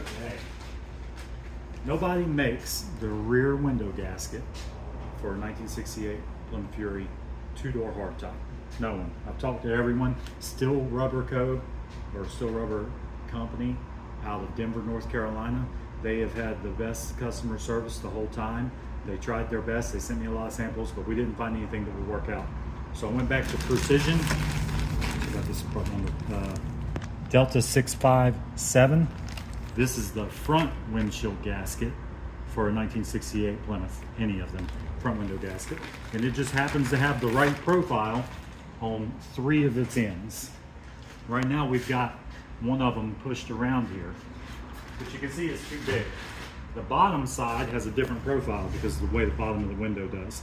Okay. Nobody makes the rear window gasket for a 1968 Plymouth Fury two-door hardtop. No one. I've talked to everyone. Steele Rubber Co. or Steele Rubber Company out of Denver, North Carolina. They have had the best customer service the whole time. They tried their best. They sent me a lot of samples, but we didn't find anything that would work out. So I went back to Precision. I got this part number. Delta 657. This is the front windshield gasket for a 1968 Plymouth, any of them, front window gasket. And it just happens to have the right profile on 3 of its ends. Right now we've got one of them pushed around here, but you can see it's too big. The bottom side has a different profile because of the way the bottom of the window does.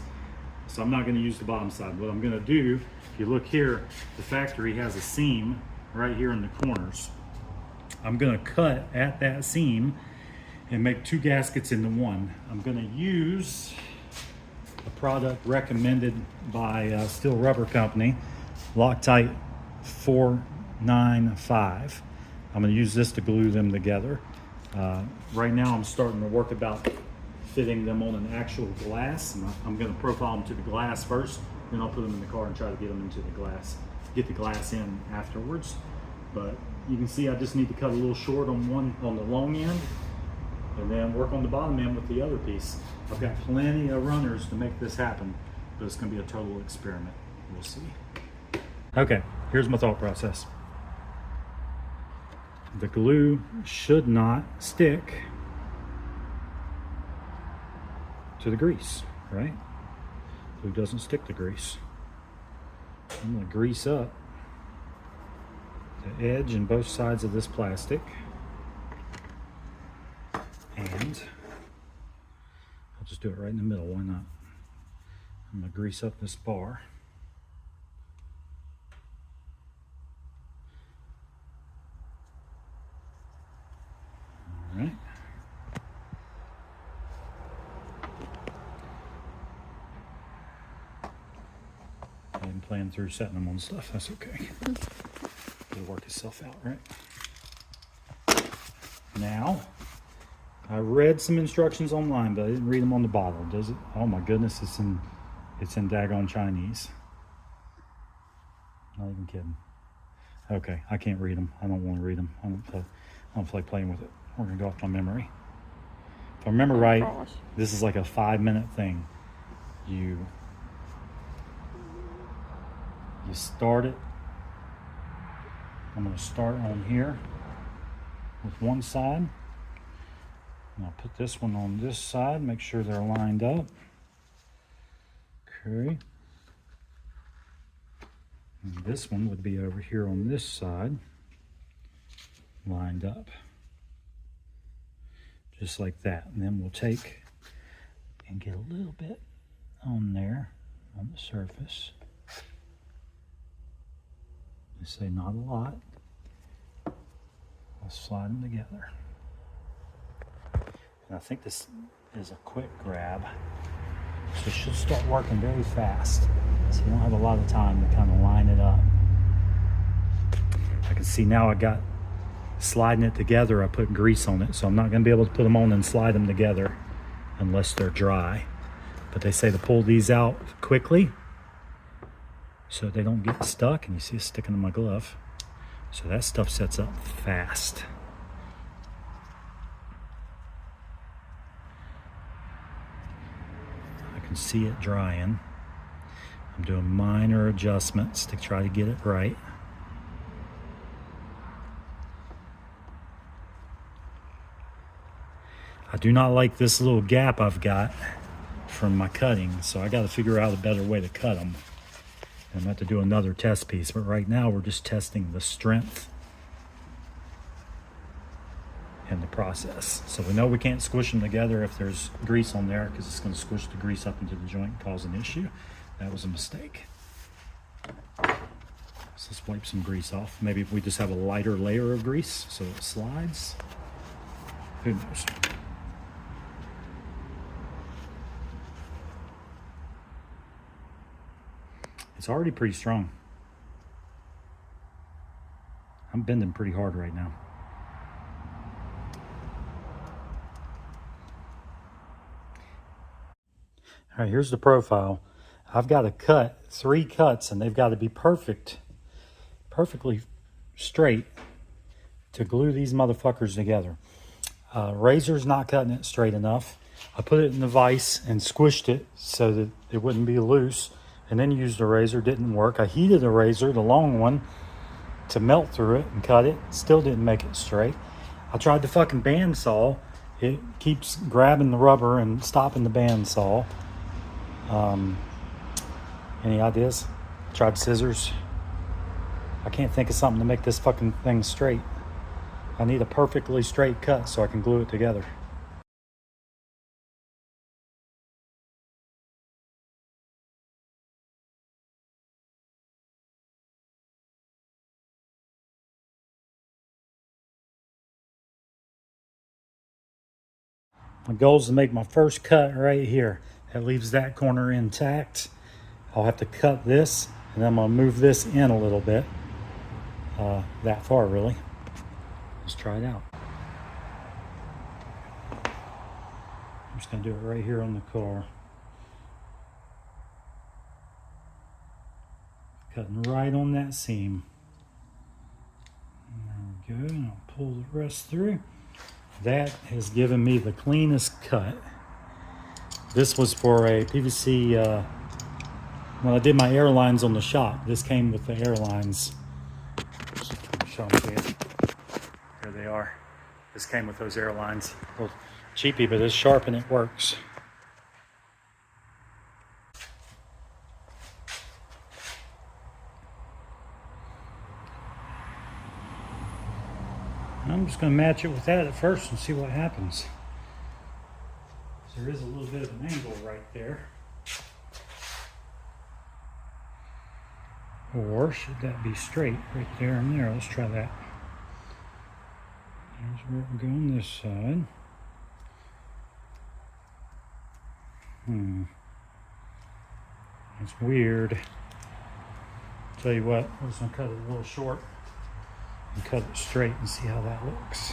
So I'm not going to use the bottom side. What I'm going to do, if you look here, the factory has a seam right here in the corners. I'm going to cut at that seam and make 2 gaskets into one. I'm going to use a product recommended by Steele Rubber Company, Loctite 495. I'm going to use this to glue them together. Right now I'm starting to work about fitting them on an actual glass. I'm going to profile them to the glass first, then I'll put them in the car and try to get them into the glass. Get the glass in afterwards. But you can see I just need to cut a little short on the long end and then work on the bottom end with the other piece. I've got plenty of runners to make this happen, but it's going to be a total experiment. We'll see. Okay, here's my thought process. The glue should not stick to the grease, right? Glue doesn't stick to grease. I'm going to grease up the edge and both sides of this plastic, and I'll just do it right in the middle, why not? I'm going to grease up this bar. All right. I didn't plan through setting them on stuff, that's okay. It'll work itself out, right? Now, I read some instructions online, but I didn't read them on the bottle. Does it? Oh my goodness, it's in daggone Chinese. Not even kidding. Okay, I can't read them. I don't want to read them. I don't feel like playing with it. We're gonna go off my memory. If I remember right, this is like a 5-minute thing. You start it. I'm going to start on here with one side. And I'll put this one on this side, make sure they're lined up. Okay. And this one would be over here on this side, lined up. Just like that. And then we'll take and get a little bit on there, on the surface. I say not a lot. Let's slide them together. And I think this is a quick grab. So it should start working very fast. So you don't have a lot of time to kind of line it up. I can see now I got sliding it together, I put grease on it. So I'm not gonna be able to put them on and slide them together unless they're dry. But they say to pull these out quickly so they don't get stuck, and you see it sticking to my glove. So that stuff sets up fast. I can see it drying. I'm doing minor adjustments to try to get it right. I do not like this little gap I've got from my cutting, so I got to figure out a better way to cut them. I'm going to have to do another test piece, but right now we're just testing the strength and the process. So we know we can't squish them together if there's grease on there, because it's going to squish the grease up into the joint and cause an issue. That was a mistake. So let's wipe some grease off. Maybe if we just have a lighter layer of grease so it slides. Who knows? It's already pretty strong. I'm bending pretty hard right now. All right, here's the profile. I've got to cut 3 cuts, and they've got to be perfectly straight to glue these motherfuckers together. Razor's not cutting it straight enough. I put it in the vise and squished it so that it wouldn't be loose, and then used a razor. Didn't work. I heated a razor, the long one, to melt through it and cut it. Still didn't make it straight. I tried the fucking bandsaw. It keeps grabbing the rubber and stopping the bandsaw. Any ideas? Tried scissors. I can't think of something to make this fucking thing straight. I need a perfectly straight cut so I can glue it together. My goal is to make my first cut right here. That leaves that corner intact. I'll have to cut this, and I'm gonna move this in a little bit. That far, really. Let's try it out. I'm just gonna do it right here on the car. Cutting right on that seam. There we go, and I'll pull the rest through. That has given me the cleanest cut. This was for a PVC, when I did my airlines on the shop, this came with the airlines. Show them to you. There they are. This came with those airlines. A little cheapy, but it's sharp and it works. I'm just going to match it with that at first and see what happens. There is a little bit of an angle right there. Or should that be straight right there and there? Let's try that. There's where we go on this side. That's weird. Tell you what, I'm just going to cut it a little short and cut it straight and see how that looks.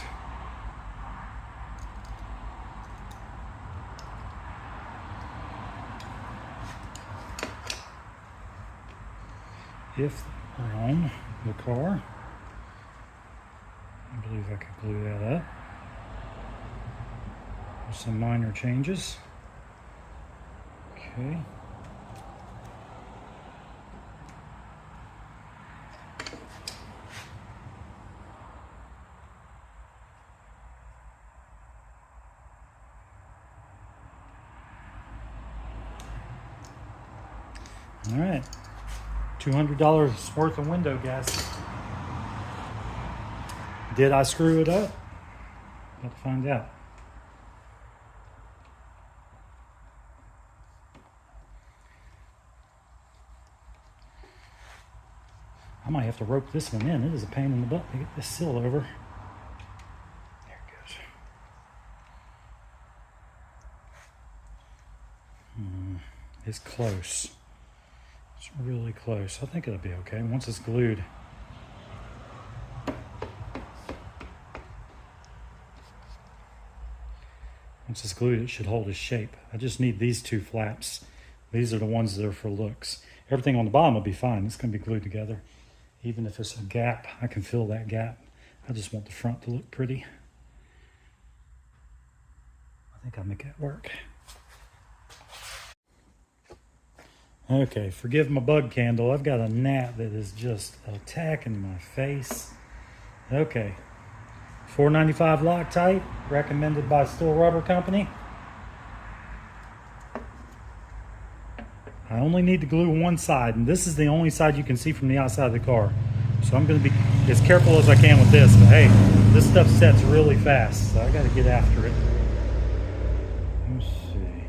If we're on the car, I believe I can glue that up with some minor changes. Okay. All right. $200 worth of window gas. Did I screw it up? Got to find out. I might have to rope this one in. It is a pain in the butt to get this seal over. There it goes. It's close. It's really close. I think it'll be okay once it's glued. Once it's glued, it should hold its shape. I just need these 2 flaps. These are the ones that are for looks. Everything on the bottom will be fine. It's going to be glued together. Even if it's a gap, I can fill that gap. I just want the front to look pretty. I think I'll make that work. Okay, forgive my bug candle. I've got a gnat that is just attacking my face. Okay, $4.95 Loctite, recommended by Steele Rubber Company. I only need to glue one side, and this is the only side you can see from the outside of the car. So I'm going to be as careful as I can with this, but hey, this stuff sets really fast, so I got to get after it. Let's see.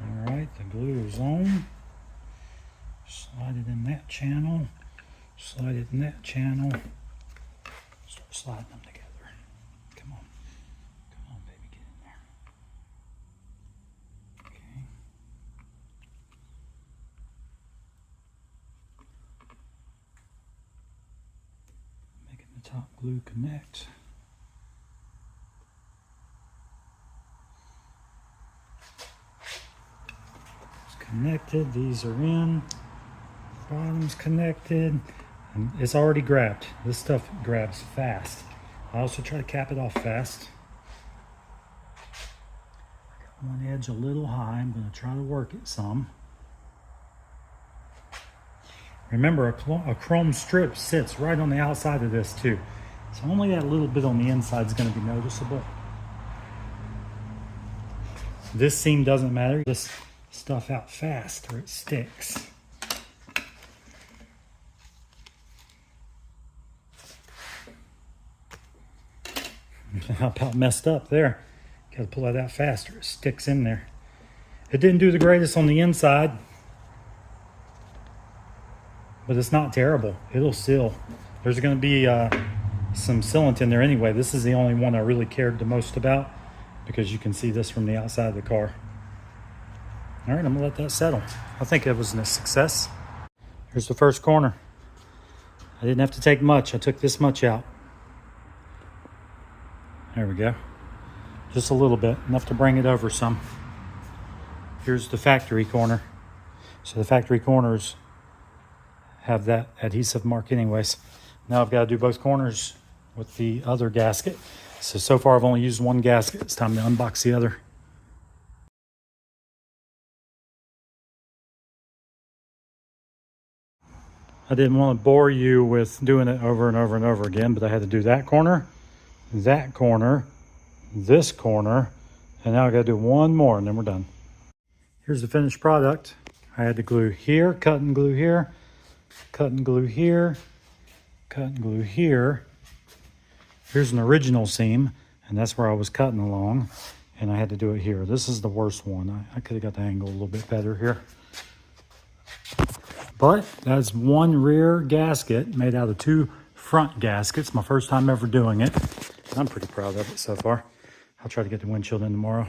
All right, the glue is on. Slide it in that channel, slide it in that channel, start sliding them together. Come on baby, get in there. Okay. Top glue connect. It's connected. These are in. Bottom's connected. And it's already grabbed. This stuff grabs fast. I also try to cap it off fast. I got one edge a little high. I'm going to try to work it some. Remember, a chrome strip sits right on the outside of this too. So only that little bit on the inside is going to be noticeable. This seam doesn't matter. This stuff out fast or it sticks. I about messed up there. Got to pull that out faster. It sticks in there. It didn't do the greatest on the inside, but it's not terrible. It'll seal. There's going to be some sealant in there anyway. This is the only one I really cared the most about because you can see this from the outside of the car. All right, I'm gonna let that settle. I think it was a success. Here's the first corner. I didn't have to take much. I took this much out. There we go. Just a little bit, enough to bring it over some. Here's the factory corner. So the factory corners have that adhesive mark anyways. Now I've got to do both corners with the other gasket. So far I've only used one gasket. It's time to unbox the other. I didn't want to bore you with doing it over and over and over again, but I had to do that corner, this corner, and now I got to do one more and then we're done. Here's the finished product. I had to glue here, cut and glue here, cut and glue here, cut and glue here. Here's an original seam, and that's where I was cutting along, and I had to do it here. This is the worst one. I could have got the angle a little bit better here. But that's one rear gasket made out of two front gaskets. My first time ever doing it. I'm pretty proud of it so far. I'll try to get the windshield in tomorrow.